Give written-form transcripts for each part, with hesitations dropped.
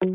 Hello,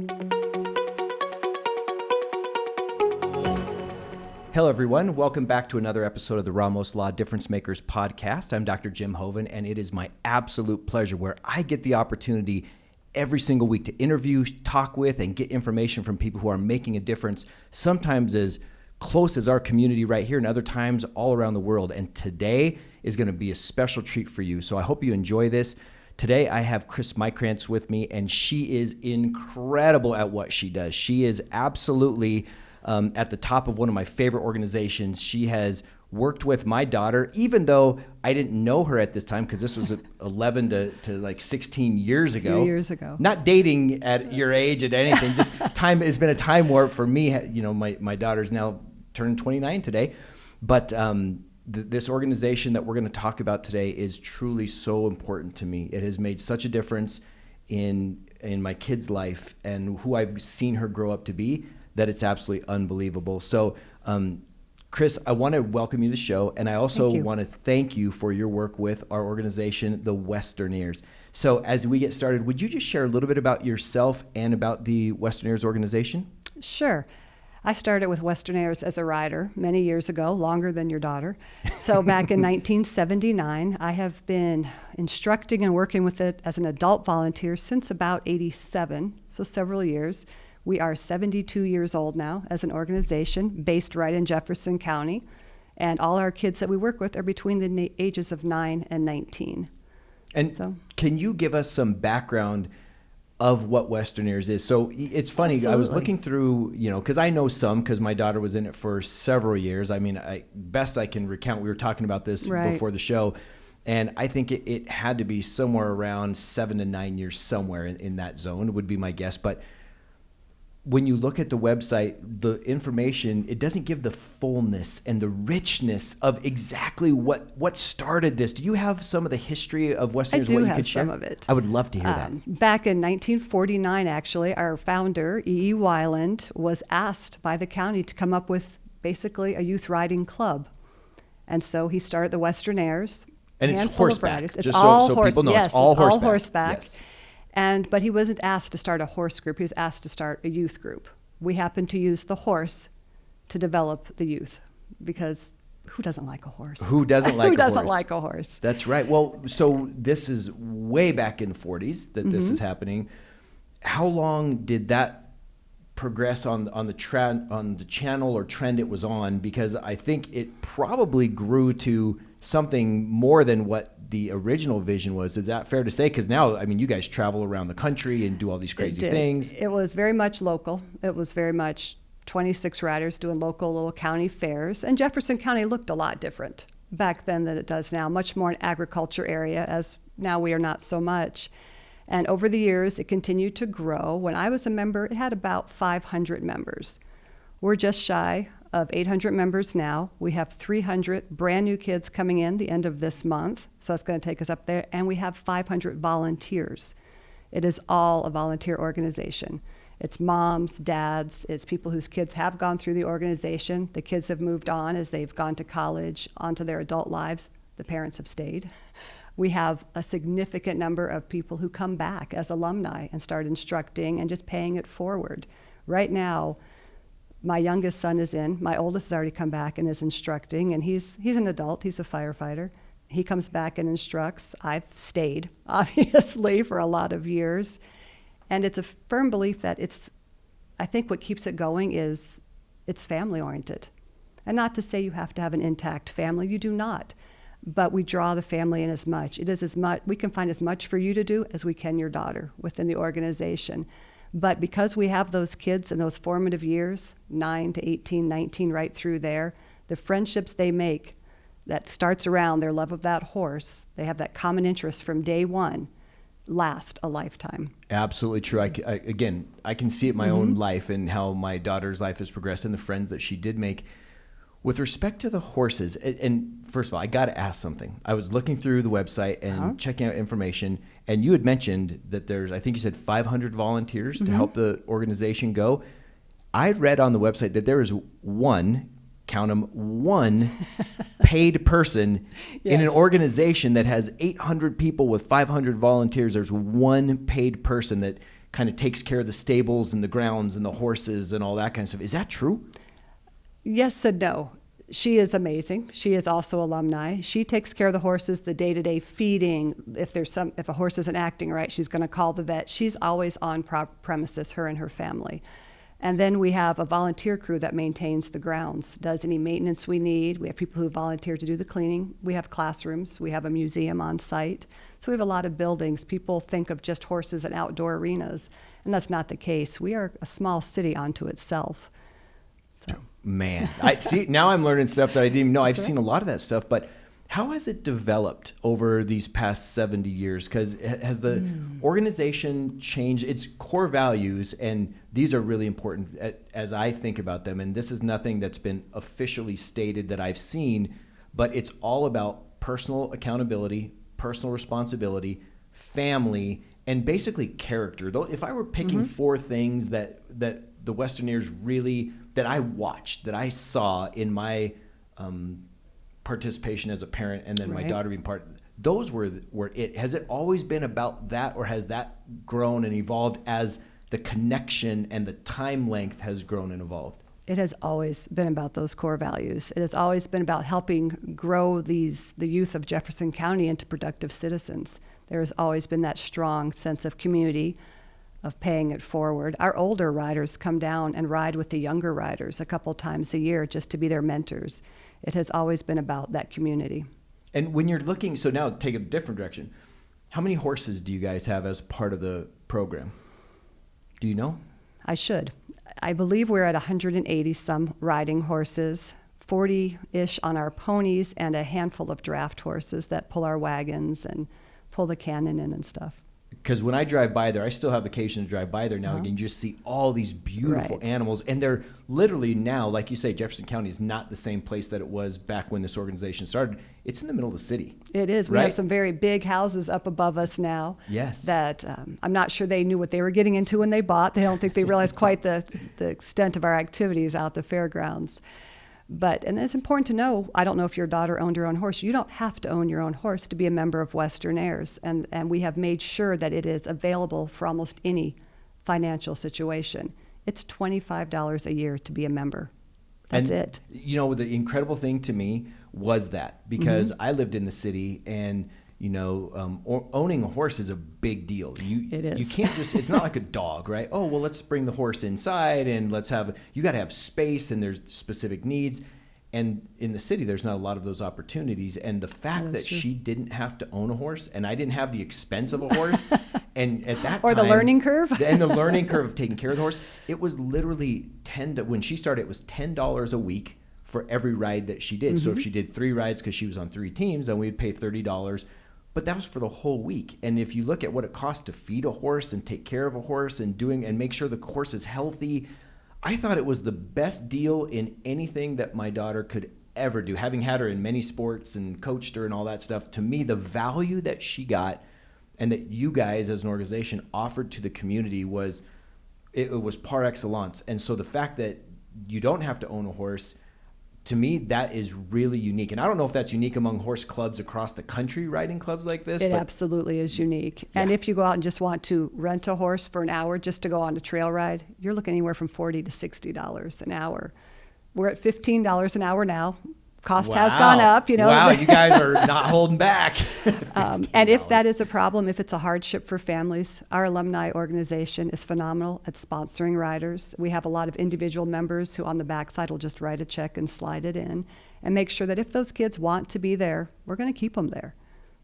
everyone. Welcome back to another episode of the Ramos Law Difference Makers podcast. I'm Dr. Jim Hoven, and it is my absolute pleasure where I get the opportunity every single week to interview, talk with, and get information from people who are making a difference, sometimes as close as our community right here, and other times all around the world. And today is going to be a special treat for you. So I hope you enjoy this. Today, I have Chris Mykrantz with me, and she is incredible at what she does. She is absolutely at the top of one of my favorite organizations. She has worked with my daughter, even though I didn't know her at this time, because this was 11 to like 16 years ago. 2 years ago. Not dating at your age and anything, just time. It's been a time warp for me. You know, my daughter's now turned 29 today, but this organization that we're going to talk about today is truly so important to me. It has made such a difference in my kid's life and who I've seen her grow up to be, that it's absolutely unbelievable. So, Chris, I want to welcome you to the show, and I also want to thank you for your work with our organization, the Westernaires. So as we get started, would you just share a little bit about yourself and about the Westernaires organization? Sure. I started with Westernaires as a rider many years ago, longer than your daughter. So back in 1979, I have been instructing and working with it as an adult volunteer since about 87, so several years. We are 72 years old now as an organization based right in Jefferson County, and all our kids that we work with are between the ages of 9 and 19. And so, can you give us some background of what Westernaires is? So it's funny, Absolutely. I was looking through, because I know some, because my daughter was in it for several years. I mean, best I can recount, we were talking about this before the show, and I think it had to be somewhere around 7 to 9 years, somewhere in that zone would be my guess. But when you look at the website, the information, it doesn't give the fullness and the richness of exactly what started this. Do you have some of the history of Westernaires? I do have some of it. I would love to hear that. Back in 1949, actually, our founder, E.E. Weiland, was asked by the county to come up with basically a youth riding club. And so he started the Westernaires. And it's horseback. It's all so people know, yes, it's all horseback. All horseback. Yes. But he wasn't asked to start a horse group. He was asked to start a youth group. We happened to use the horse to develop the youth, because who doesn't like a horse? Who doesn't like a horse? Who doesn't like a horse? That's right. Well, so this is way back in the 40s that this is happening. How long did that progress on the channel or trend it was on? Because I think it probably grew to something more than what the original vision was. Is that fair to say? Because now, I mean, you guys travel around the country and do all these crazy things. It was very much local. It was very much 26 riders doing local little county fairs. And Jefferson County looked a lot different back then than it does now. Much more an agriculture area, as now we are not so much. And over the years, it continued to grow. When I was a member, it had about 500 members. We're just shy of 800 members now. We have 300 brand new kids coming in the end of this month, so it's going to take us up there. And we have 500 volunteers. It is all a volunteer organization. It's moms, dads, it's people whose kids have gone through the organization. The kids have moved on as they've gone to college, onto their adult lives. The parents have stayed. We have a significant number of people who come back as alumni and start instructing and just paying it forward. Right now, my youngest son is in. My oldest has already come back and is instructing, and he's an adult. He's a firefighter. He comes back and instructs. I've stayed, obviously, for a lot of years. And it's a firm belief that I think what keeps it going is it's family-oriented. And not to say you have to have an intact family. You do not. But we draw the family in as much. It is as much, we can find as much for you to do as we can your daughter within the organization. But because we have those kids in those formative years, 9 to 18, 19, right through there, the friendships they make that starts around their love of that horse, they have that common interest from day one, last a lifetime. Absolutely true. I can see it in my own life and how my daughter's life has progressed and the friends that she did make. With respect to the horses, and first of all, I got to ask something. I was looking through the website and checking out information, and you had mentioned that there's, I think you said 500 volunteers to help the organization go. I read on the website that there is one paid person in an organization that has 800 people with 500 volunteers. There's one paid person that kind of takes care of the stables and the grounds and the horses and all that kind of stuff. Is that true? Yes and no. She is amazing. She is also alumni. She takes care of the horses, the day-to-day feeding. If a horse isn't acting right, she's going to call the vet. She's always on premises, her and her family. And then we have a volunteer crew that maintains the grounds, does any maintenance we need. We have people who volunteer to do the cleaning. We have classrooms. We have a museum on site. So we have a lot of buildings. People think of just horses and outdoor arenas, and that's not the case. We are a small city unto itself. So. Man, I see. Now I'm learning stuff that I didn't even know. I've seen a lot of that stuff, but how has it developed over these past 70 years? Because has the organization changed its core values? And these are really important as I think about them. And this is nothing that's been officially stated that I've seen, but it's all about personal accountability, personal responsibility, family, and basically character. Though, if I were picking four things that the Westernaires really, that I watched, that I saw in my participation as a parent, and then my daughter being part, those were it. Has it always been about that, or has that grown and evolved as the connection and the time length has grown and evolved? It has always been about those core values. It has always been about helping grow the youth of Jefferson County into productive citizens. There has always been that strong sense of community, of paying it forward. Our older riders come down and ride with the younger riders a couple times a year just to be their mentors. It has always been about that community. And when you're looking, so now take a different direction. How many horses do you guys have as part of the program? Do you know? I should. I believe we're at 180 some riding horses, 40-ish on our ponies, and a handful of draft horses that pull our wagons and pull the cannon in and stuff. Because when I drive by there, I still have occasion to drive by there now, and you just see all these beautiful animals. And they're literally now, like you say, Jefferson County is not the same place that it was back when this organization started. It's in the middle of the city. It is. We have some very big houses up above us now. Yes. That I'm not sure they knew what they were getting into when they bought. They don't think they realized quite the extent of our activities out at the fairgrounds. And it's important to know, I don't know if your daughter owned her own horse. You don't have to own your own horse to be a member of Westernaires. And we have made sure that it is available for almost any financial situation. It's $25 a year to be a member. That's it. You know, the incredible thing to me was that, because I lived in the city, and owning a horse is a big deal. It is. You can't just, it's not like a dog, right? Oh, well, let's bring the horse inside and you got to have space, and there's specific needs. And in the city, there's not a lot of those opportunities. And the fact that she didn't have to own a horse, and I didn't have the expense of a horse, and at that or time, the learning curve. And the learning curve of taking care of the horse, it was literally when she started, it was $10 a week for every ride that she did. So if she did 3 rides because she was on 3 teams, then we'd pay $30. But that was for the whole week. And if you look at what it costs to feed a horse and take care of a horse and make sure the horse is healthy, I thought it was the best deal in anything that my daughter could ever do. Having had her in many sports and coached her and all that stuff, to me, the value that she got and that you guys as an organization offered to the community was par excellence. And so the fact that you don't have to own a horse, to me, that is really unique. And I don't know if that's unique among horse clubs across the country, riding clubs like this. It absolutely is unique. Yeah. And if you go out and just want to rent a horse for an hour just to go on a trail ride, you're looking anywhere from $40 to $60 an hour. We're at $15 an hour now. Cost has gone up, Wow, you guys are not holding back. And if that is a problem, if it's a hardship for families, our alumni organization is phenomenal at sponsoring riders. We have a lot of individual members who on the backside will just write a check and slide it in and make sure that if those kids want to be there, we're going to keep them there.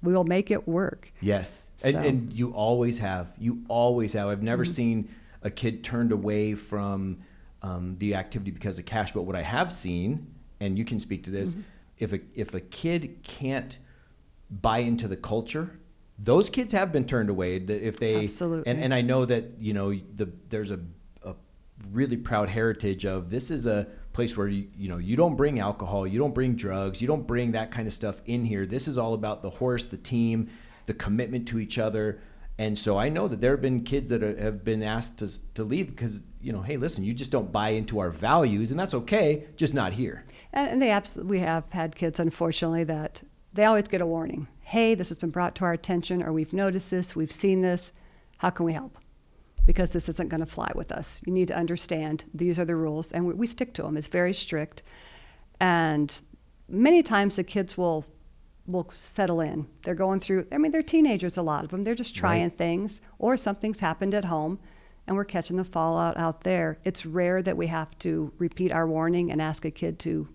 We will make it work. Yes, and you always have. You always have. I've never seen a kid turned away from the activity because of cash, but what I have seen, and you can speak to this, if a kid can't buy into the culture, those kids have been turned away. If they Absolutely. And I know that there's a really proud heritage of, this is a place where you don't bring alcohol, you don't bring drugs, you don't bring that kind of stuff in here. This is all about the horse, the team, the commitment to each other. And so I know that there have been kids that have been asked to leave because, hey, listen, you just don't buy into our values, and that's okay, just not here. And we have had kids, unfortunately, that they always get a warning. Hey, this has been brought to our attention, or we've noticed this, we've seen this. How can we help? because this isn't going to fly with us. You need to understand these are the rules, and we stick to them. It's very strict. And many times the kids will settle in. They're going through, they're teenagers, a lot of them. They're just trying things, or something's happened at home, and we're catching the fallout out there. It's rare that we have to repeat our warning and ask a kid to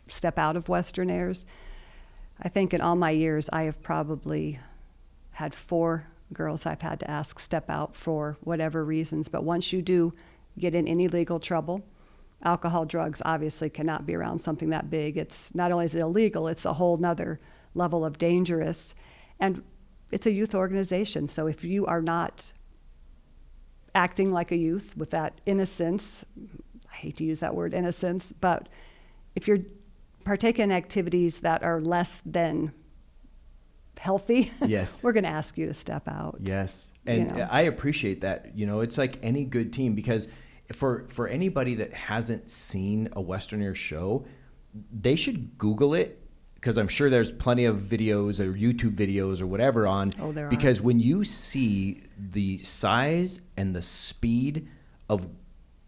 step out of Westernaires. I think in all my years, I have probably had 4 girls I've had to ask step out for whatever reasons. But once you do get in any legal trouble, alcohol, drugs obviously cannot be around something that big. It's not only is it illegal, it's a whole nother level of dangerous. And it's a youth organization. So if you are not acting like a youth with that innocence, I hate to use that word innocence, but if you're partaking in activities that are less than healthy, yes, we're going to ask you to step out. Yes. And I appreciate that. It's like any good team, because for anybody that hasn't seen a Westernaire show, they should Google it, because I'm sure there's plenty of videos or YouTube videos or whatever on. Oh, there are. Because when you see the size and the speed of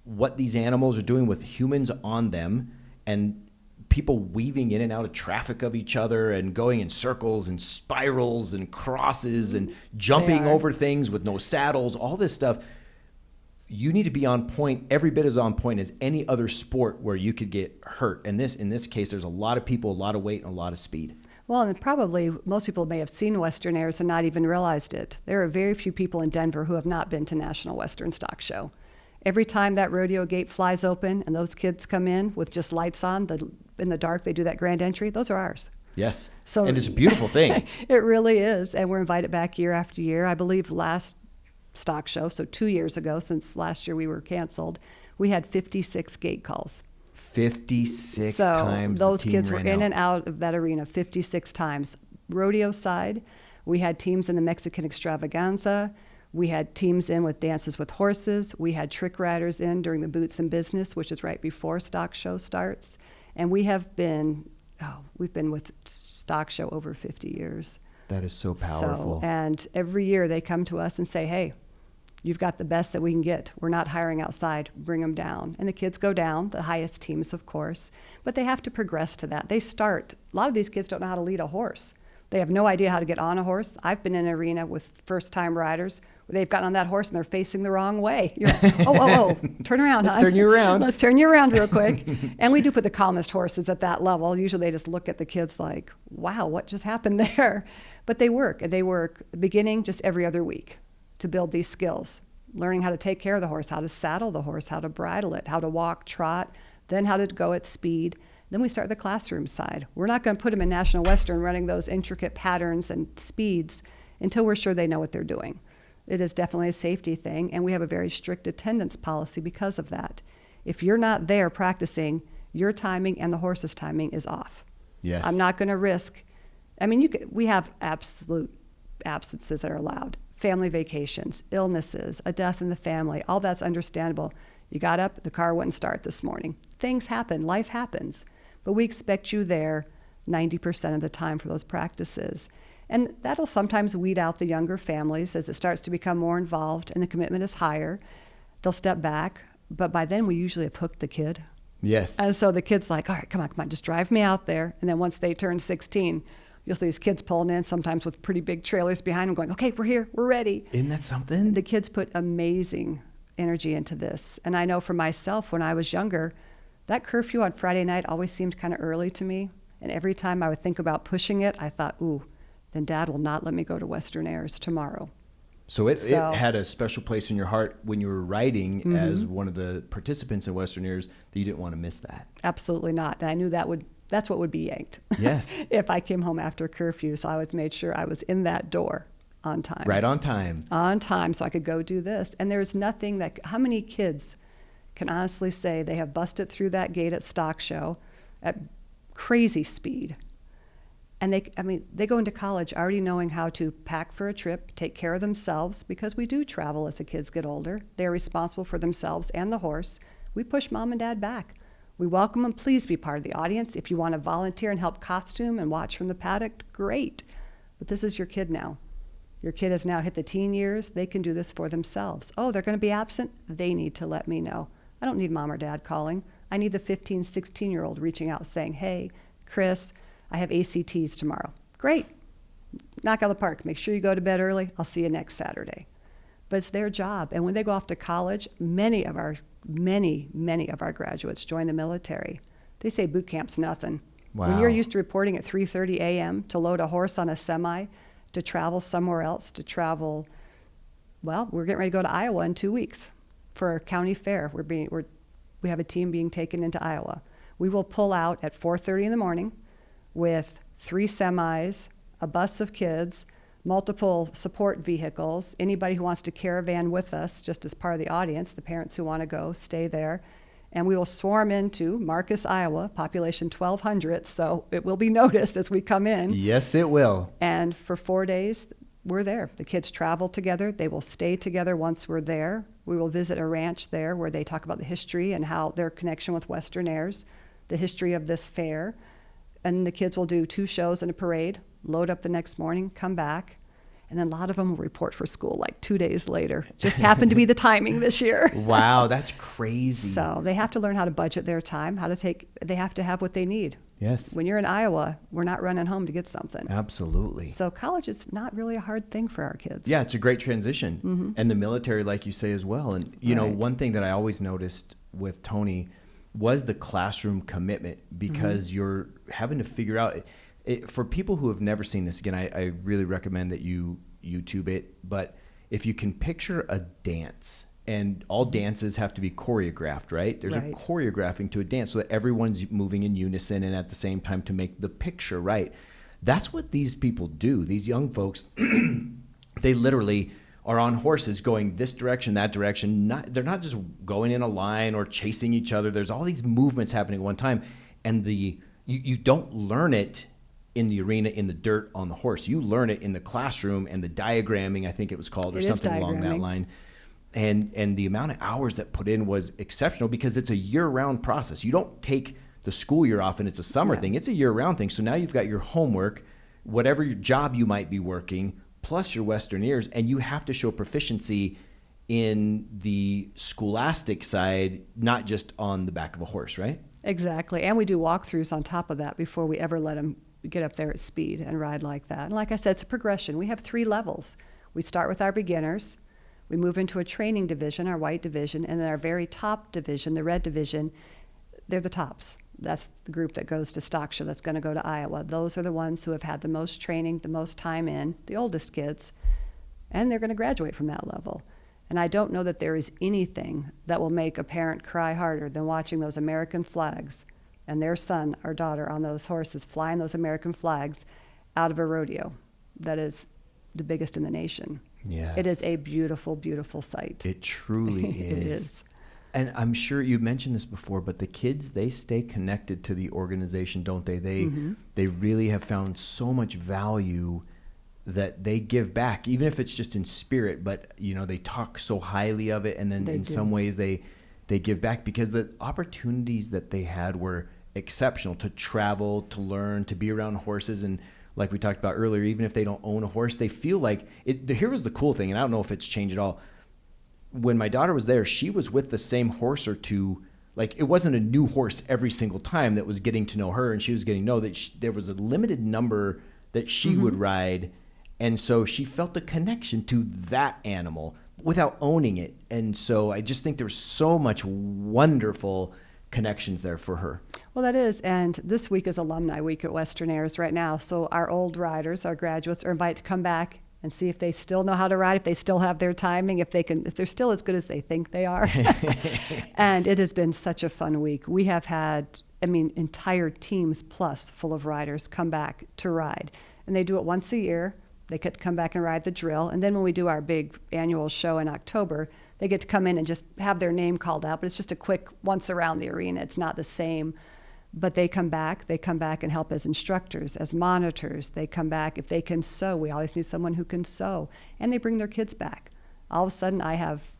what these animals are doing with humans on them, and people weaving in and out of traffic of each other and going in circles and spirals and crosses and jumping over things with no saddles, all this stuff, you need to be on point, every bit as on point as any other sport where you could get hurt. And in this case, there's a lot of people, a lot of weight, and a lot of speed. Well, and probably most people may have seen Westernaires and not even realized it. There are very few people in Denver who have not been to National Western Stock Show. Every time that rodeo gate flies open and those kids come in with just lights on, in the dark they do that grand entry, those are ours. Yes, so and it's a beautiful thing. It really is, and we're invited back year after year. I believe last stock show, so 2 years ago, since last year we were canceled, we had 56 gate calls. 56 times. So those kids were in and out of that arena 56 times. Rodeo side, we had teams in the Mexican Extravaganza. We had teams in with Dances with Horses. We had trick riders in during the Boots and Business, which is right before stock show starts. And we've been with stock show over 50 years. That is so powerful. And every year they come to us and say, hey, you've got the best that we can get. We're not hiring outside. Bring them down. And the kids go down, the highest teams, of course. But they have to progress to that. A lot of these kids don't know how to lead a horse. They have no idea how to get on a horse. I've been in an arena with first-time riders where they've gotten on that horse and they're facing the wrong way. You're like, oh, turn around, Let's turn you around. Let's turn you around real quick. And we do put the calmest horses at that level. Usually they just look at the kids like, wow, what just happened there? But they work beginning just every other week to build these skills, learning how to take care of the horse, how to saddle the horse, how to bridle it, how to walk, trot, then how to go at speed. Then we start the classroom side. We're not going to put them in National Western running those intricate patterns and speeds until we're sure they know what they're doing. It is definitely a safety thing, and we have a very strict attendance policy because of that. If you're not there practicing, your timing and the horse's timing is off. Yes. I'm not going to risk. We have absolute absences that are allowed. Family vacations, illnesses, a death in the family, all that's understandable. You got up, the car wouldn't start this morning. Things happen, life happens. But we expect you there 90% of the time for those practices. And that'll sometimes weed out the younger families as it starts to become more involved and the commitment is higher. They'll step back, but by then we usually have hooked the kid. Yes. And so the kid's like, all right, come on, just drive me out there. And then once they turn 16, you'll see these kids pulling in, sometimes with pretty big trailers behind them going, okay, we're here, we're ready. Isn't that something? The kids put amazing energy into this. And I know for myself, when I was younger, that curfew on Friday night always seemed kind of early to me. And every time I would think about pushing it, I thought, ooh, then Dad will not let me go to Westernaires tomorrow. So it had a special place in your heart when you were riding as one of the participants in Westernaires, that you didn't want to miss that. Absolutely not. And I knew that's what would be yanked. Yes. If I came home after curfew. So I always made sure I was in that door on time. Right on time. On time, so I could go do this. And there's nothing how many kids can honestly say they have busted through that gate at stock show at crazy speed. And they go into college already knowing how to pack for a trip, take care of themselves, because we do travel as the kids get older. They're responsible for themselves and the horse. We push Mom and Dad back. We welcome them. Please be part of the audience. If you want to volunteer and help costume and watch from the paddock, great. But this is your kid now. Your kid has now hit the teen years. They can do this for themselves. Oh, they're going to be absent? They need to let me know. I don't need mom or dad calling. I need the 15, 16-year-old reaching out saying, hey, Chris, I have ACTs tomorrow. Great. Knock out of the park. Make sure you go to bed early. I'll see you next Saturday. But it's their job. And when they go off to college, many of our graduates join the military. They say boot camp's nothing. Wow. When you're used to reporting at 3:30 a.m. to load a horse on a semi, to travel somewhere else, we're getting ready to go to Iowa in 2 weeks for a county fair. We have a team being taken into Iowa. We will pull out at 4:30 in the morning with 3 semis, a bus of kids, multiple support vehicles, anybody who wants to caravan with us just as part of the audience, the parents who want to go, stay there. And we will swarm into Marcus, Iowa, population 1,200, so it will be noticed as we come in. Yes, it will. And for 4 days, we're there. The kids travel together. They will stay together once we're there. We will visit a ranch there where they talk about the history and how their connection with Westernaires, the history of this fair. And the kids will do 2 shows and a parade, load up the next morning, come back. And then a lot of them will report for school like 2 days later. Just happened to be the timing this year. Wow, that's crazy. So they have to learn how to budget their time, they have to have what they need. Yes. When you're in Iowa, we're not running home to get something. Absolutely. So college is not really a hard thing for our kids. Yeah, it's a great transition. Mm-hmm. And the military, like you say, as well. And, you know, Right. one thing that I always noticed with Tony was the classroom commitment, because you're having to figure out for people who have never seen this, again, I really recommend that you YouTube it. But if you can picture a dance, and all dances have to be choreographed, right? There's Right. a choreographing to a dance so that everyone's moving in unison and at the same time to make the picture right. That's what these people do. These young folks, they literally are on horses going this direction, that direction. They're not just going in a line or chasing each other. There's all these movements happening at one time. And you don't learn it in the arena, in the dirt, on the horse. You learn it in the classroom and the diagramming, I think it was called, or something along that line. And the amount of hours that put in was exceptional, because it's a year-round process. You don't take the school year off and it's a summer thing. It's a year-round thing. So now you've got your homework, whatever your job you might be working, plus your Westernaires, and you have to show proficiency in the scholastic side, not just on the back of a horse, right? Exactly. And we do walkthroughs on top of that before we ever let them get up there at speed and ride like that. And like I said, it's a progression. We have 3 levels. We start with our beginners. We move into a training division, our white division, and then our very top division, the red division, they're the tops. That's the group that goes to stock show, that's going to go to Iowa. Those are the ones who have had the most training, the most time in, the oldest kids, and they're going to graduate from that level. And I don't know that there is anything that will make a parent cry harder than watching those American flags and their son or daughter on those horses flying those American flags out of a rodeo that is the biggest in the nation. Yes. It is a beautiful, beautiful sight. It truly is. It is. And I'm sure you mentioned this before, but the kids, they stay connected to the organization, don't they? They really have found so much value that they give back, even if it's just in spirit. But, you know, they talk so highly of it, and then in some ways they give back, because the opportunities that they had were exceptional to travel, to learn, to be around horses. And like we talked about earlier, even if they don't own a horse, they feel like it. Here was the cool thing, and I don't know if it's changed at all. When my daughter was there, she was with the same horse or two. Like, it wasn't a new horse every single time that was getting to know her, and she was getting to know that there was a limited number that she would ride. And so she felt a connection to that animal without owning it. And so I just think there's so much wonderful connections there for her. Well, that is. And this week is Alumni Week at Westernaires right now. So our old riders, our graduates, are invited to come back and see if they still know how to ride, if they still have their timing, if they're still as good as they think they are. And it has been such a fun week. We have had, entire teams plus full of riders come back to ride. And they do it once a year. They get to come back and ride the drill. And then when we do our big annual show in October, they get to come in and just have their name called out. But it's just a quick once around the arena. It's not the same. But they come back and help as instructors, as monitors. They come back if they can sew. We always need someone who can sew. And they bring their kids back. All of a sudden, I have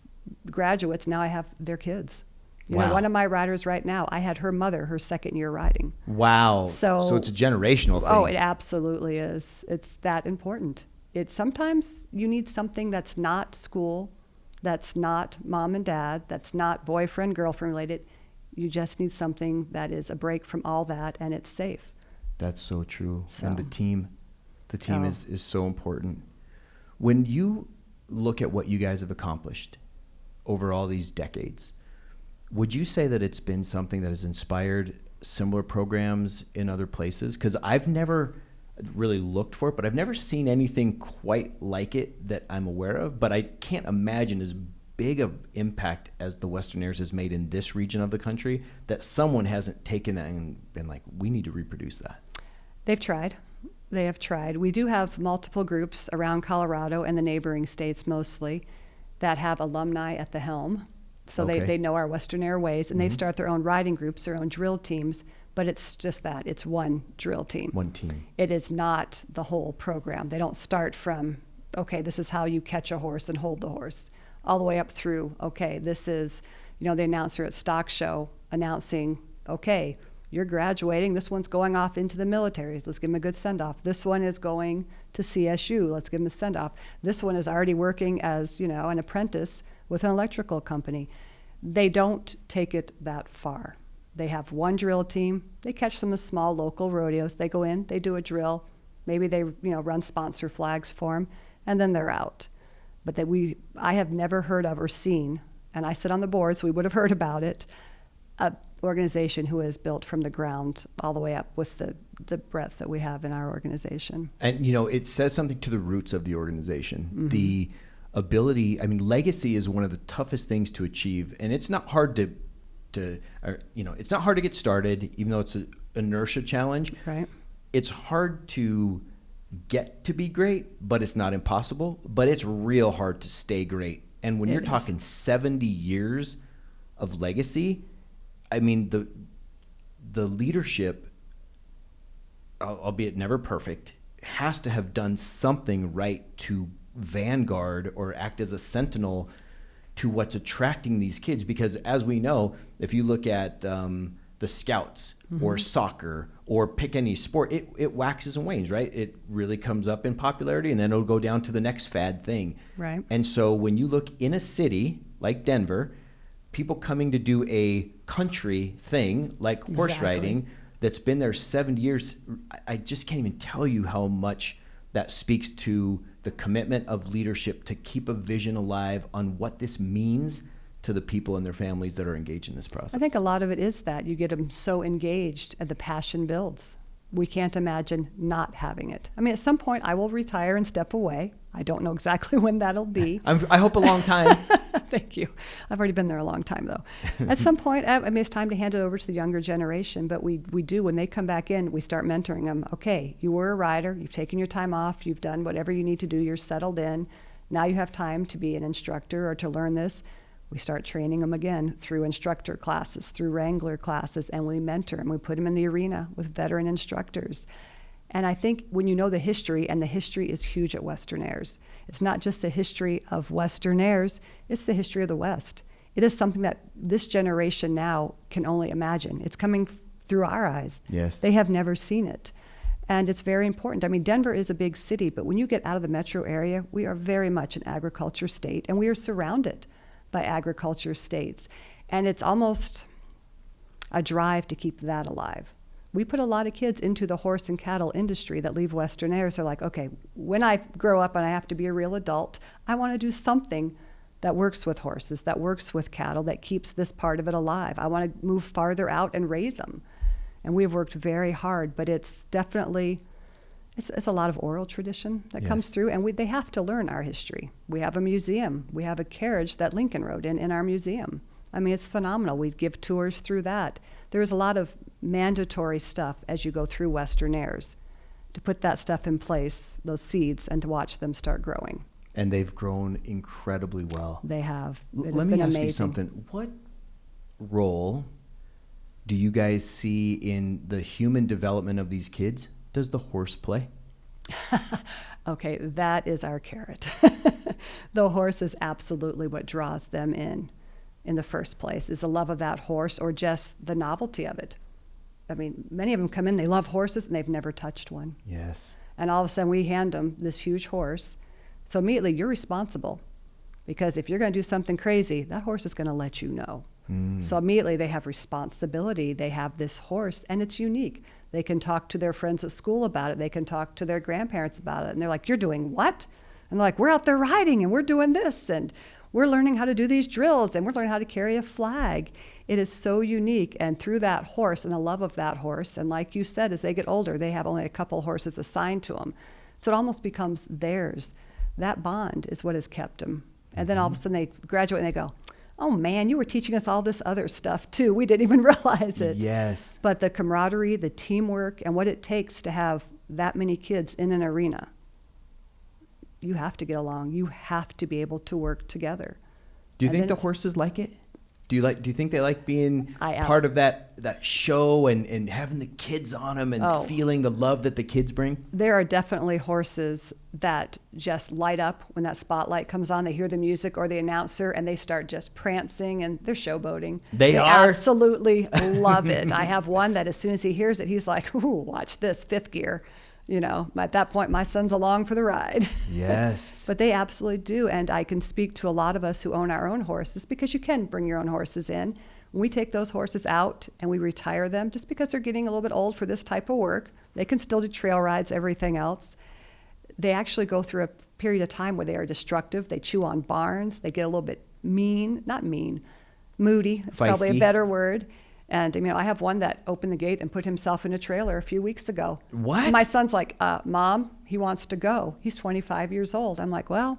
graduates, now I have their kids. You know, one of my riders right now, I had her mother, her second year riding. Wow. So it's a generational thing. Oh, it absolutely is. It's that important. sometimes you need something that's not school, that's not mom and dad, that's not boyfriend, girlfriend related. You just need something that is a break from all that, and it's safe. That's so true. So. And the team is so important. When you look at what you guys have accomplished over all these decades, would you say that it's been something that has inspired similar programs in other places? Because I've never really looked for it, but I've never seen anything quite like it that I'm aware of. But I can't imagine as big of impact as the Westernaires has made in this region of the country that someone hasn't taken that and been like, we need to reproduce that. They've tried. They have tried. We do have multiple groups around Colorado and the neighboring states mostly that have alumni at the helm. So Okay. they know our Westernaire ways, and they start their own riding groups, their own drill teams, but it's just that. It's one drill team. One team. It is not the whole program. They don't start from, okay, this is how you catch a horse and hold the horse, all the way up through, okay, this is, the announcer at Stock Show announcing, okay, you're graduating. This one's going off into the military. Let's give him a good send-off. This one is going to CSU. Let's give him a send-off. This one is already working as, an apprentice with an electrical company. They don't take it that far. They have one drill team. They catch some of small local rodeos. They go in, they do a drill. Maybe they, run sponsor flags for them, and then they're out. But I have never heard of or seen, and I sit on the board, so we would have heard about it, a organization who is built from the ground all the way up with the breadth that we have in our organization. And, it says something to the roots of the organization. The ability, legacy is one of the toughest things to achieve, and it's not hard it's not hard to get started, even though it's an inertia challenge. Right. It's hard to get to be great, but it's not impossible, but it's real hard to stay great. And when you're talking 70 years of legacy, the leadership, albeit never perfect, has to have done something right to vanguard or act as a sentinel to what's attracting these kids. Because as we know, if you look at the Scouts or soccer or pick any sport, it waxes and wanes, right? It really comes up in popularity and then it'll go down to the next fad thing. Right. And so when you look in a city like Denver, people coming to do a country thing like horse riding that's been there 70 years, I just can't even tell you how much that speaks to the commitment of leadership to keep a vision alive on what this means to the people and their families that are engaged in this process. I think a lot of it is that you get them so engaged and the passion builds. We can't imagine not having it. At some point I will retire and step away. I don't know exactly when that'll be. I hope a long time. Thank you. I've already been there a long time, though. At some point, it's time to hand it over to the younger generation, but we do. When they come back in, we start mentoring them. Okay, you were a rider. You've taken your time off. You've done whatever you need to do. You're settled in. Now you have time to be an instructor or to learn this. We start training them again through instructor classes, through wrangler classes, and we mentor them. We put them in the arena with veteran instructors. And I think when you know the history, and the history is huge at Westernaires, it's not just the history of Westernaires, it's the history of the West. It is something that this generation now can only imagine. It's coming through our eyes. Yes. They have never seen it. And it's very important. Denver is a big city, but when you get out of the metro area, we are very much an agriculture state, and we are surrounded by agriculture states. And it's almost a drive to keep that alive. We put a lot of kids into the horse and cattle industry that leave Westernaires. They're like, okay, when I grow up and I have to be a real adult, I want to do something that works with horses, that works with cattle, that keeps this part of it alive. I want to move farther out and raise them. And we've worked very hard, but it's definitely, it's a lot of oral tradition that comes through, and they have to learn our history. We have a museum. We have a carriage that Lincoln rode in our museum. It's phenomenal. We give tours through that. There is a lot of mandatory stuff as you go through Westernaires to put that stuff in place, those seeds, and to watch them start growing. And they've grown incredibly well. They have. Let me ask you something. What role do you guys see in the human development of these kids? Does the horse play? Okay, that is our carrot. The horse is absolutely what draws them in the first place, is the love of that horse or just the novelty of it. Many of them come in, they love horses, and they've never touched one. Yes. And all of a sudden we hand them this huge horse. So immediately you're responsible, because if you're going to do something crazy, that horse is going to let you know. So immediately they have responsibility. They have this horse, and it's unique. They can talk to their friends at school about it. They can talk to their grandparents about it. And they're like, you're doing what? And they're like, we're out there riding, and we're doing this, and we're learning how to do these drills, and we're learning how to carry a flag. It is so unique. And through that horse and the love of that horse, and like you said, as they get older, they have only a couple horses assigned to them. So it almost becomes theirs. That bond is what has kept them. And then all of a sudden they graduate and they go, oh man, you were teaching us all this other stuff too. We didn't even realize it. Yes. But the camaraderie, the teamwork, and what it takes to have that many kids in an arena, you have to get along. You have to be able to work together. Do you And think the then horses like it? Do you think they like being I am. part of that show and having the kids on them and feeling the love that the kids bring? There are definitely horses that just light up when that spotlight comes on. They hear the music or the announcer and they start just prancing, and they're showboating. They are? Absolutely love it. I have one that as soon as he hears it, he's like, ooh, watch this, fifth gear. You know, at that point, my son's along for the ride. Yes. But they absolutely do. And I can speak to a lot of us who own our own horses, because you can bring your own horses in. When we take those horses out and we retire them, just because they're getting a little bit old for this type of work, they can still do trail rides, everything else. They actually go through a period of time where they are destructive. They chew on barns. They get a little bit moody. That's probably a Feisty. better word. And I have one that opened the gate and put himself in a trailer a few weeks ago. What? My son's like, Mom, he wants to go. He's 25 years old. I'm like, well,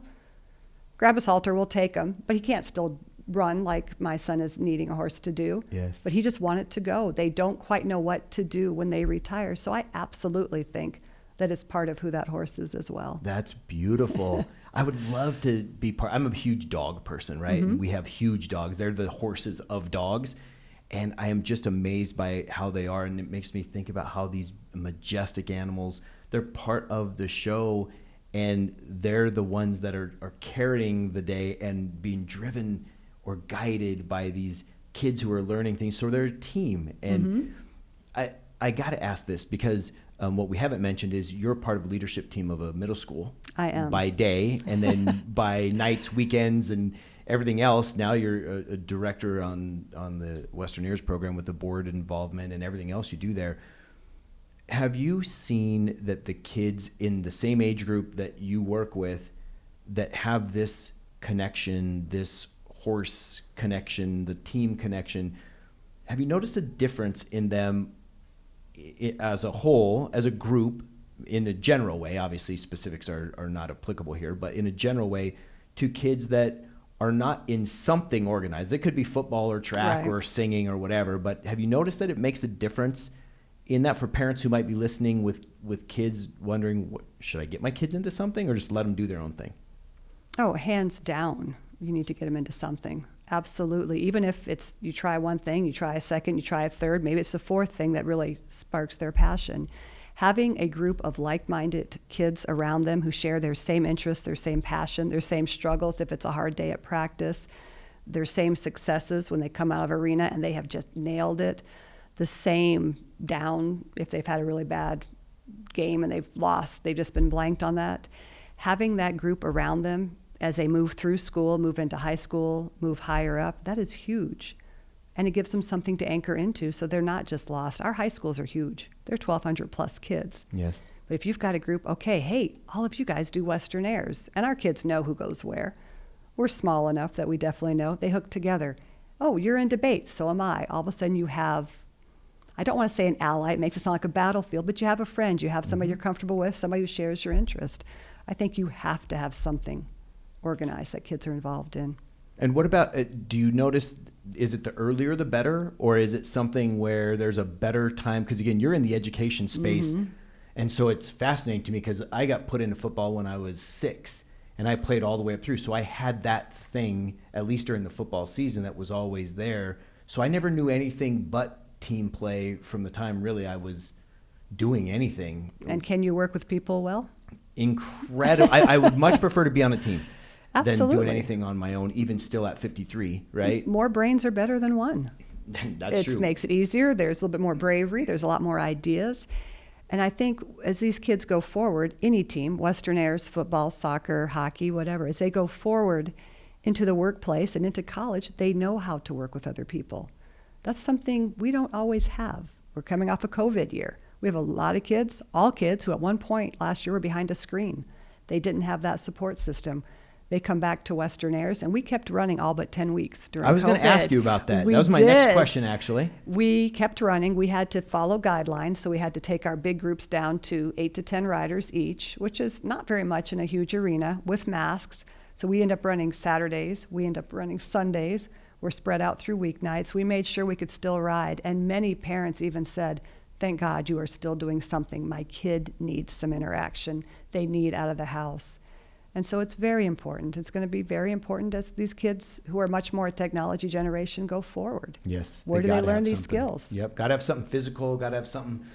grab his halter, we'll take him. But he can't still run like my son is needing a horse to do. Yes. But he just wanted to go. They don't quite know what to do when they retire. So I absolutely think that it's part of who that horse is as well. That's beautiful. I would love to be part. I'm a huge dog person, right? And we have huge dogs. They're the horses of dogs. And I am just amazed by how they are. And it makes me think about how these majestic animals, they're part of the show, and they're the ones that are carrying the day and being driven or guided by these kids who are learning things. So they're a team. And I got to ask this, because what we haven't mentioned is you're part of the leadership team of a middle school. I am. By day, and then by nights, weekends, and everything else. Now you're a director on the Westernaires program with the board involvement and everything else you do there. Have you seen that the kids in the same age group that you work with that have this connection, this horse connection, the team connection, have you noticed a difference in them as a whole, as a group, in a general way? Obviously specifics are not applicable here, but in a general way, to kids that are not in something organized. It could be football or track or singing or whatever, but have you noticed that it makes a difference in that for parents who might be listening with kids wondering, should I get my kids into something or just let them do their own thing? Oh, hands down, you need to get them into something. Absolutely. Even if it's you try one thing, you try a second, you try a third, maybe it's the fourth thing that really sparks their passion. Having a group of like-minded kids around them who share their same interests, their same passion, their same struggles if it's a hard day at practice, their same successes when they come out of arena and they have just nailed it, the same down if they've had a really bad game and they've lost, they've just been blanked on that. Having that group around them as they move through school, move into high school, move higher up, that is huge. And it gives them something to anchor into so they're not just lost. Our high schools are huge. They're 1,200 plus kids. Yes. But if you've got a group, okay, hey, all of you guys do Westernaires, and our kids know who goes where. We're small enough that we definitely know. They hook together. Oh, you're in debate, so am I. All of a sudden you have, I don't want to say an ally, it makes it sound like a battlefield, but you have a friend, you have somebody you're comfortable with, somebody who shares your interest. I think you have to have something organized that kids are involved in. And what about, do you notice, is it the earlier the better, or is it something where there's a better time? Because again, you're in the education space, and so it's fascinating to me because I got put into football when I was 6, and I played all the way up through. So I had that thing, at least during the football season, that was always there. So I never knew anything but team play from the time really I was doing anything. And can you work with people well? Incredible. I would much prefer to be on a team. Absolutely. Than doing anything on my own, even still at 53, right? More brains are better than one. That's true. It makes it easier. There's a little bit more bravery. There's a lot more ideas. And I think as these kids go forward, any team, Westernaires, football, soccer, hockey, whatever, as they go forward into the workplace and into college, they know how to work with other people. That's something we don't always have. We're coming off a COVID year. We have a lot of kids, all kids, who at one point last year were behind a screen. They didn't have that support system. They come back to Westernaires, and we kept running all but 10 weeks during COVID. I was going to ask you about that. We that was my did. next question, actually. We kept running. We had to follow guidelines, so we had to take our big groups down to 8 to 10 riders each, which is not very much in a huge arena, with masks. So we end up running Saturdays. We end up running Sundays. We're spread out through weeknights. We made sure we could still ride, and many parents even said, thank God you are still doing something. My kid needs some interaction. They need out of the house. And so it's very important. It's going to be very important as these kids who are much more a technology generation go forward. Yes. Where do they learn these skills? Yep. Got to have something physical. Got to have something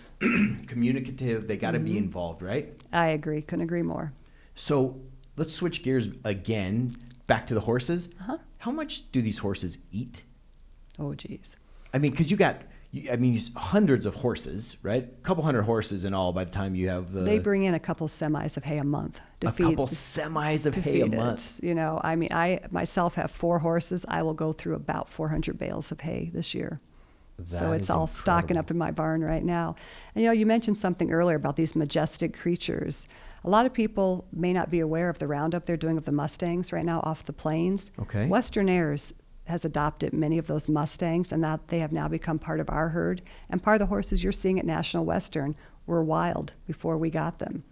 communicative. They got to be involved, right? I agree. Couldn't agree more. So let's switch gears again, back to the horses. Uh-huh. How much do these horses eat? Oh, geez. I mean, because you hundreds of horses, right? A couple hundred horses in all by the time you have the... They bring in a couple semis of hay a month to feed. A couple semis of hay a month. You know, I mean, I myself have 4 horses. I will go through about 400 bales of hay this year. So it's all stocking up in my barn right now. And, you know, you mentioned something earlier about these majestic creatures. A lot of people may not be aware of the roundup they're doing of the Mustangs right now off the plains. Okay. Westernaires has adopted many of those Mustangs, and that they have now become part of our herd. And part of the horses you're seeing at National Western were wild before we got them.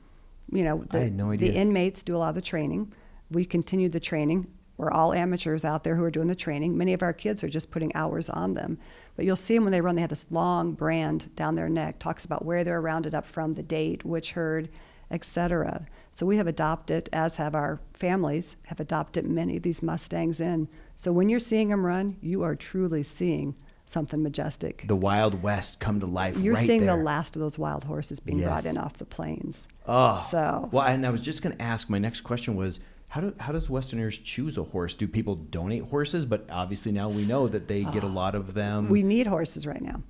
You know, I had no idea. The inmates do a lot of the training. We continued the training. We're all amateurs out there who are doing the training. Many of our kids are just putting hours on them. But you'll see them when they run. They have this long brand down their neck, talks about where they're rounded up from, the date, which herd, etc. So we have adopted, as have our families, have adopted many of these Mustangs in. So when you're seeing them run, you are truly seeing something majestic. The Wild West come to life. You're right seeing there. the last of those wild horses being Yes. brought in off the plains. Oh. So Well, and I was just going to ask, my next question was, how does Westernaires choose a horse? Do people donate horses? But obviously now we know that they get a lot of them. we need horses right now.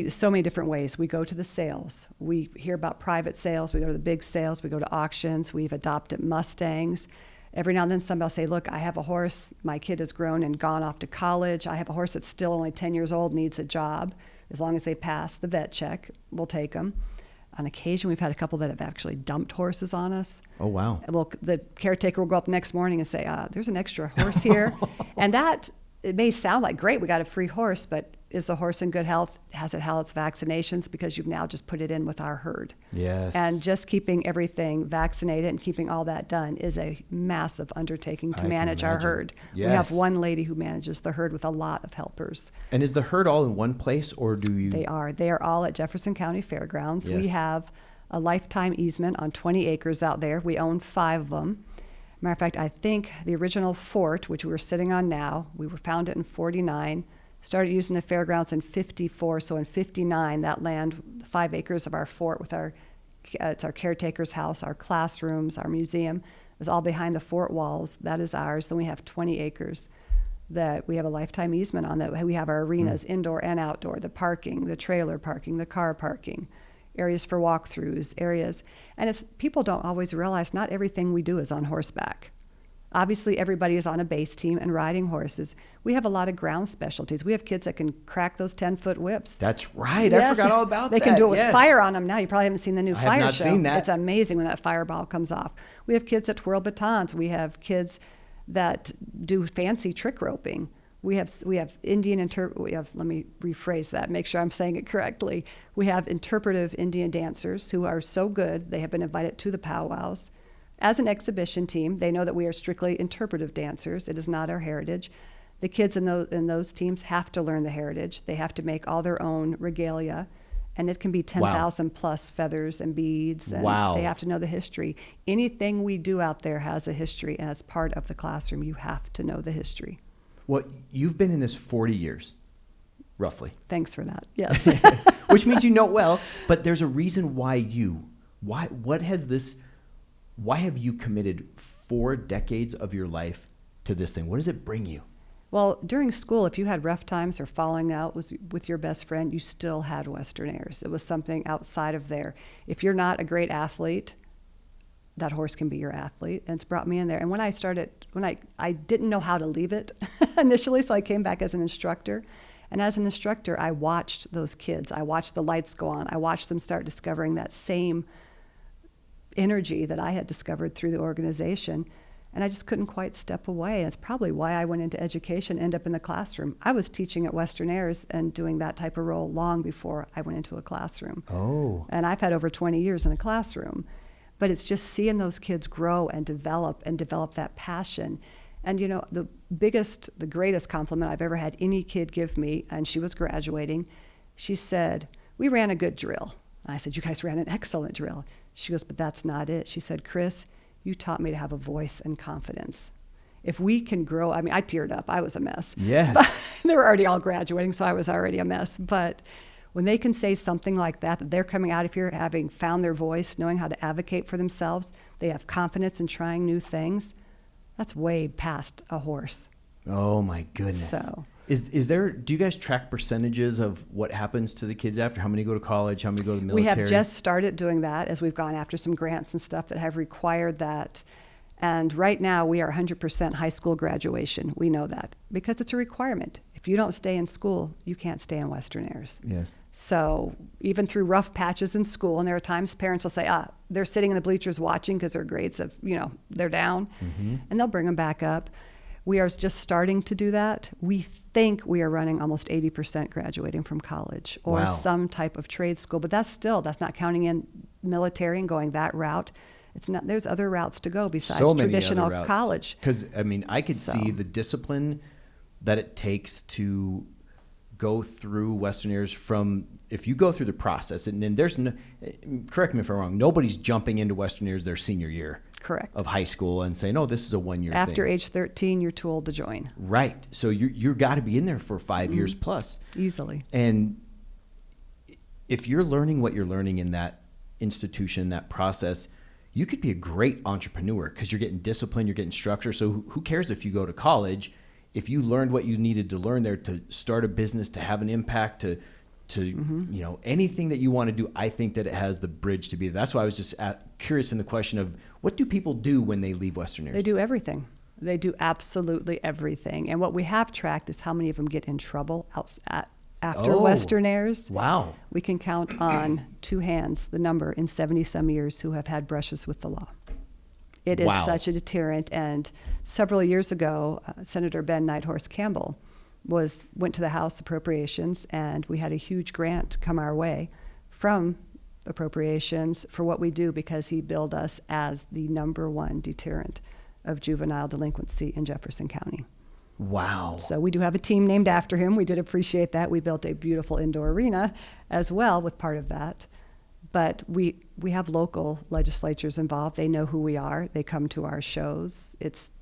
So many different ways. We go to the sales. We hear about private sales. We go to the big sales. We go to auctions. We've adopted Mustangs. Every now and then somebody will say, look, I have a horse. My kid has grown and gone off to college. I have a horse that's still only 10 years old, needs a job. As long as they pass the vet check, we'll take them. On occasion, we've had a couple that have actually dumped horses on us. Oh, wow. Well, the caretaker will go up the next morning and say, there's an extra horse here. And that, it may sound like, great, we got a free horse, but is the horse in good health? Has it had its vaccinations? Because you've now just put it in with our herd. Yes. And just keeping everything vaccinated and keeping all that done is a massive undertaking to I can manage our imagine. herd. Yes. We have one lady who manages the herd with a lot of helpers. And is the herd all in one place, or do you... They are all at Jefferson County Fairgrounds. Yes. We have a lifetime easement on 20 acres out there. We own 5 of them. Matter of fact, I think the original fort, which we're sitting on now, we were founded in 49, started using the fairgrounds in 54. So in 59, that land, 5 acres of our fort with it's our caretaker's house, our classrooms, our museum, is all behind the fort walls. That is ours. Then we have 20 acres that we have a lifetime easement on. That we have our arenas, indoor and outdoor, the parking, the trailer parking, the car parking, areas for walkthroughs, areas. And people don't always realize not everything we do is on horseback. Obviously, everybody is on a base team and riding horses. We have a lot of ground specialties. We have kids that can crack those 10-foot whips. That's right. Yes. I forgot all about They that. can do it with Yes. fire on them now. You probably haven't seen the new I fire have not show. seen that. It's amazing when that fireball comes off. We have kids that twirl batons. We have kids that do fancy trick roping. We have let me rephrase that, make sure I'm saying it correctly. We have interpretive Indian dancers who are so good, they have been invited to the powwows. As an exhibition team, they know that we are strictly interpretive dancers. It is not our heritage. The kids in those teams have to learn the heritage. They have to make all their own regalia, and it can be 10,000 plus feathers and beads. And Wow. They have to know the history. Anything we do out there has a history, and it's part of the classroom. You have to know the history. Well, you've been in this 40 years, roughly. Thanks for that. Yes. Which means you know it well, but there's a reason why have you committed 4 decades of your life to this thing? What does it bring you? Well, during school, if you had rough times or falling out with your best friend, you still had Westernaires. It was something outside of there. If you're not a great athlete, that horse can be your athlete. And it's brought me in there. And when I didn't know how to leave it initially, so I came back as an instructor. And as an instructor, I watched those kids. I watched the lights go on. I watched them start discovering that same energy that I had discovered through the organization. And I just couldn't quite step away. And it's probably why I went into education, end up in the classroom. I was teaching at Westernaires and doing that type of role long before I went into a classroom. Oh. And I've had over 20 years in a classroom. But it's just seeing those kids grow and develop that passion. And you know, the greatest compliment I've ever had any kid give me, and she was graduating, she said, "We ran a good drill." I said, "You guys ran an excellent drill." She goes, "But that's not it." She said, "Chris, you taught me to have a voice and confidence. If we can grow," I mean, I teared up. I was a mess. Yes. But they were already all graduating, so I was already a mess. But when they can say something like that they're coming out of here having found their voice, knowing how to advocate for themselves, they have confidence in trying new things, that's way past a horse. Oh my goodness. So Is there, do you guys track percentages of what happens to the kids after? How many go to college? How many go to the military? we have just started doing that as we've gone after some grants and stuff that have required that. And right now we are 100% high school graduation. We know that because it's a requirement. If you don't stay in school, you can't stay in Westernaires. Yes. So even through rough patches in school, and there are times parents will say, they're sitting in the bleachers watching because their grades have, they're down, and they'll bring them back up. We are just starting to do that. We think we are running almost 80% graduating from college or Wow. some type of trade school, but that's not counting in military and going that route. It's not. There's other routes to go besides traditional college. Because I could So. see the discipline that it takes to go through Westernaires from, if you go through the process, and then there's no, correct me if I'm wrong, nobody's jumping into Westernaires their senior year Correct. of high school and saying, "Oh, this is a 1 year thing." After age 13, you're too old to join. Right. So you're got to be in there for 5 years plus. Easily. And if you're learning what you're learning in that institution, that process, you could be a great entrepreneur because you're getting discipline, you're getting structure. So who cares if you go to college? If you learned what you needed to learn there to start a business, to have an impact, to anything that you want to do, I think that it has the bridge to be. That's why I was just curious in the question of, what do people do when they leave Westernaires? They do everything. They do absolutely everything. And what we have tracked is how many of them get in trouble after Westernaires. Wow. We can count on two hands the number in 70-some years who have had brushes with the law. It is such a deterrent. And several years ago, Senator Ben Nighthorse Campbell went to the House Appropriations, and we had a huge grant come our way from Appropriations for what we do, because he billed us as the #1 deterrent of juvenile delinquency in Jefferson County. Wow. So we do have a team named after him. We did appreciate that. We built a beautiful indoor arena as well with part of that. But we have local legislatures involved. They know who we are. They come to our shows. It's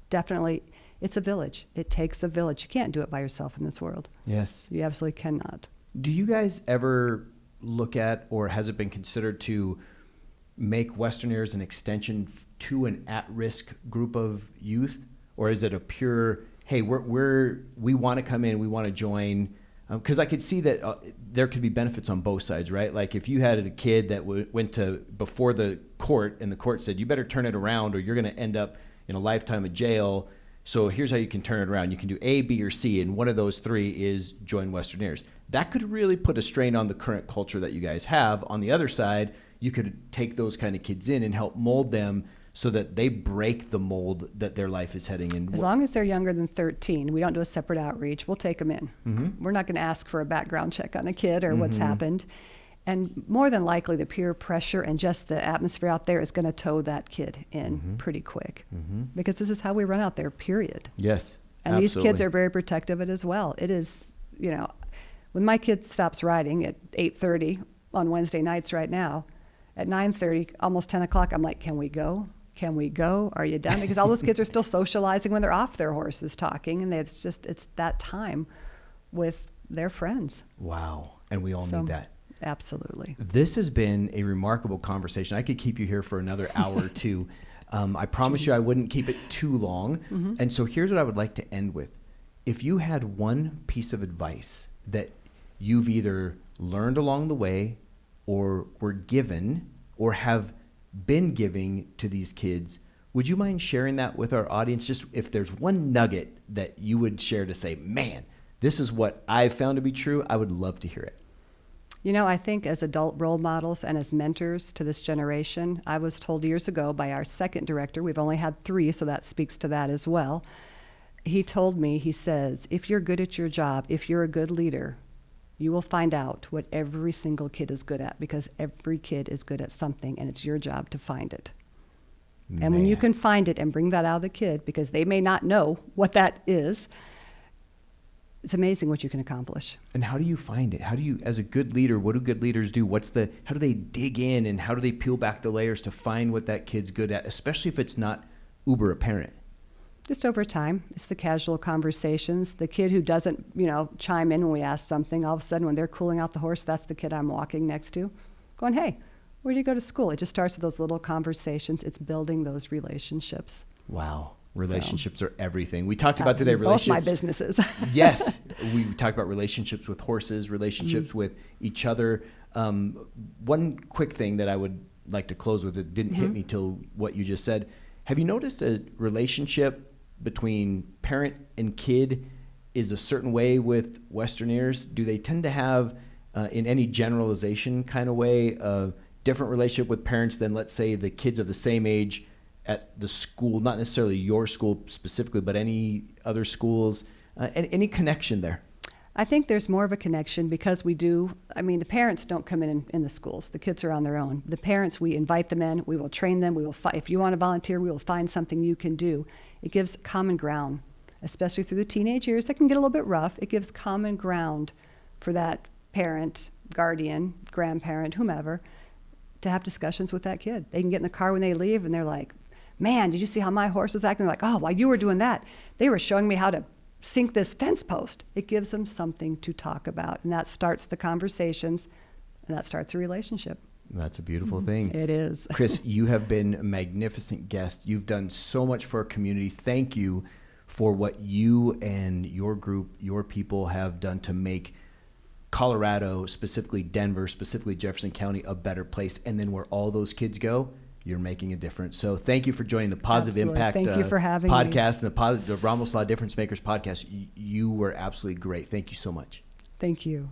a village. It takes a village. You can't do it by yourself in this world. Yes. You absolutely cannot. Do you guys ever look at, or has it been considered to make Westernaires an extension to an at-risk group of youth? Or is it a pure, hey, we want to come in, we want to join? Because I could see that there could be benefits on both sides, right? Like if you had a kid that went to before the court, and the court said, you better turn it around or you're going to end up in a lifetime of jail. So here's how you can turn it around. You can do A, B, or C, and one of those three is join Westernaires. That could really put a strain on the current culture that you guys have. On the other side, you could take those kind of kids in and help mold them so that they break the mold that their life is heading in. As long as they're younger than 13, we don't do a separate outreach. We'll take them in. Mm-hmm. We're not going to ask for a background check on a kid or what's happened. And more than likely, the peer pressure and just the atmosphere out there is going to tow that kid in pretty quick. Because this is how we run out there, period. Yes, and absolutely. these kids are very protective of it as well. It is, when my kid stops riding at 8:30 on Wednesday nights right now, at 9:30, almost 10 o'clock, I'm like, can we go? Can we go? Are you done? Because all those kids are still socializing when they're off their horses talking, and it's that time with their friends. Wow, and we all need that. Absolutely. This has been a remarkable conversation. I could keep you here for another hour or two. I promise you I wouldn't keep it too long. And so here's what I would like to end with. if you had one piece of advice that you've either learned along the way or were given or have been giving to these kids, would you mind sharing that with our audience? Just if there's one nugget that you would share to say, man, this is what I've found to be true, I would love to hear it. You know, I think as adult role models and as mentors to this generation, I was told years ago by our second director, we've only had 3, so that speaks to that as well. He told me, he says, if you're good at your job, if you're a good leader, you will find out what every single kid is good at, because every kid is good at something, and it's your job to find it. Man. And when you can find it and bring that out of the kid, because they may not know what that is, it's amazing what you can accomplish. And how do you find it? How do you, as a good leader, what do good leaders do? How do they dig in and how do they peel back the layers to find what that kid's good at, especially if it's not uber apparent? Just over time. It's the casual conversations. The kid who doesn't, chime in when we ask something, all of a sudden when they're cooling out the horse, that's the kid I'm walking next to, going, hey, where do you go to school? It just starts with those little conversations. It's building those relationships. Wow. Relationships are everything. We talked about today relationships. Both my businesses. Yes. We talked about relationships with horses, relationships with each other. One quick thing that I would like to close with, it didn't hit me till what you just said. Have you noticed a relationship between parent and kid is a certain way with Westernaires? Do they tend to have, in any generalization kind of way, a different relationship with parents than, let's say, the kids of the same age at the school, not necessarily your school specifically, but any other schools, any connection there? I think there's more of a connection because the parents don't come in the schools. The kids are on their own. The parents, we invite them in, we will train them, if you want to volunteer, we will find something you can do. It gives common ground, especially through the teenage years. That can get a little bit rough. It gives common ground for that parent, guardian, grandparent, whomever, to have discussions with that kid. They can get in the car when they leave and they're like, man, did you see how my horse was acting? Like, oh, while you were doing that, they were showing me how to sink this fence post. It gives them something to talk about, and that starts the conversations, and that starts a relationship. That's a beautiful thing. It is. Chris, you have been a magnificent guest. You've done so much for our community. Thank you for what you and your group, your people have done to make Colorado, specifically Denver, specifically Jefferson County, a better place. And then where all those kids go, you're making a difference. So thank you for joining the Positive Absolutely. Impact Thank you for having podcast and the Ramos Law Difference Makers podcast. You were absolutely great. Thank you so much. Thank you.